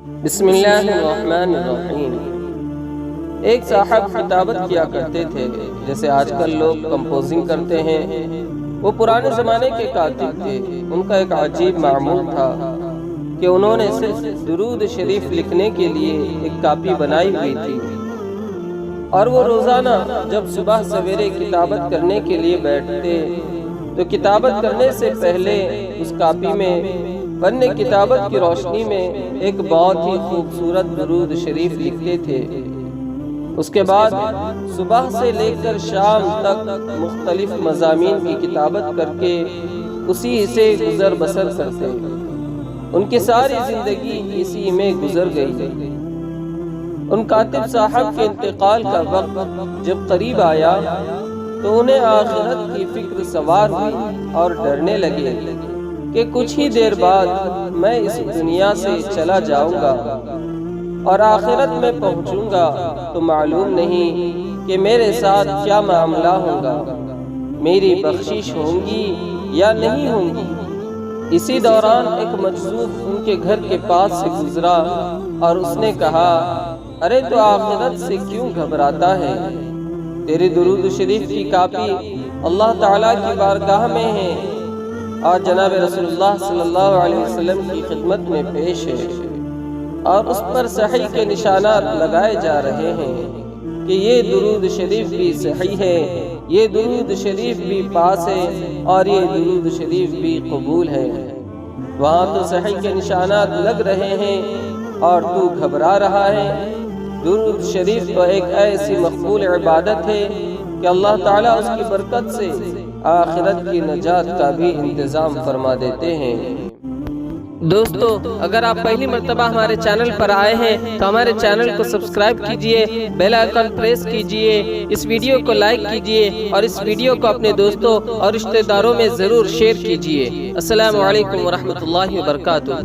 بسم اللہ الرحمن الرحیم۔ ایک صاحب کتابت کیا کرتے تھے، جیسے آج کل لوگ کمپوزنگ کرتے ہیں۔ وہ پرانے زمانے کے کاتب تھے۔ ان کا ایک عجیب معمول تھا کہ انہوں نے صرف درود شریف لکھنے کے لیے ایک کاپی بنائی ہوئی تھی، اور وہ روزانہ جب صبح سویرے کتابت کرنے کے لیے بیٹھتے تو کتابت کرنے سے پہلے اس کاپی میں فن کتابت کی روشنی میں ایک بہت ہی خوبصورت درود شریف لکھتے تھے۔ اس کے بعد صبح سے لے کر شام تک مختلف مضامین کی کتابت کر کے اسی سے گزر بسر کرتے۔ ان کی ساری زندگی اسی میں گزر گئی۔ ان کاتب صاحب کے انتقال کا وقت جب قریب آیا تو انہیں آخرت کی فکر سوار ہوئی اور ڈرنے لگے کہ کچھ ہی دیر بعد میں اس دنیا سے چلا جاؤں گا اور آخرت میں پہنچوں گا تو معلوم نہیں کہ میرے ساتھ کیا معاملہ ہوگا، میری بخشش ہوگی یا نہیں ہوگی۔ اسی دوران ایک مجذوب ان کے گھر کے پاس سے گزرا اور اس نے کہا، ارے تو آخرت سے کیوں گھبراتا ہے؟ تیرے درود شریف کی کاپی اللہ تعالیٰ کی بارگاہ میں ہے اور جناب رسول اللہ صلی اللہ علیہ وسلم کی خدمت میں پیش ہے، اور اس پر صحیح کے نشانات لگائے جا رہے ہیں کہ یہ درود شریف بھی صحیح ہے، یہ درود شریف بھی پاس ہے، اور یہ درود شریف بھی قبول ہے۔ وہاں تو صحیح کے نشانات لگ رہے ہیں اور تو گھبرا رہا ہے۔ درود شریف تو ایک ایسی مقبول عبادت ہے کہ اللہ تعالیٰ اس کی برکت سے آخرت کی نجات کا بھی انتظام فرما دیتے ہیں۔ دوستو، اگر آپ پہلی مرتبہ ہمارے چینل پر آئے ہیں تو ہمارے چینل کو سبسکرائب کیجئے، بیل آئیکن پریس کیجئے، اس ویڈیو کو لائک کیجئے اور اس ویڈیو کو اپنے دوستوں اور رشتہ داروں میں ضرور شیئر کیجئے۔ السلام علیکم ورحمۃ اللہ وبرکاتہ۔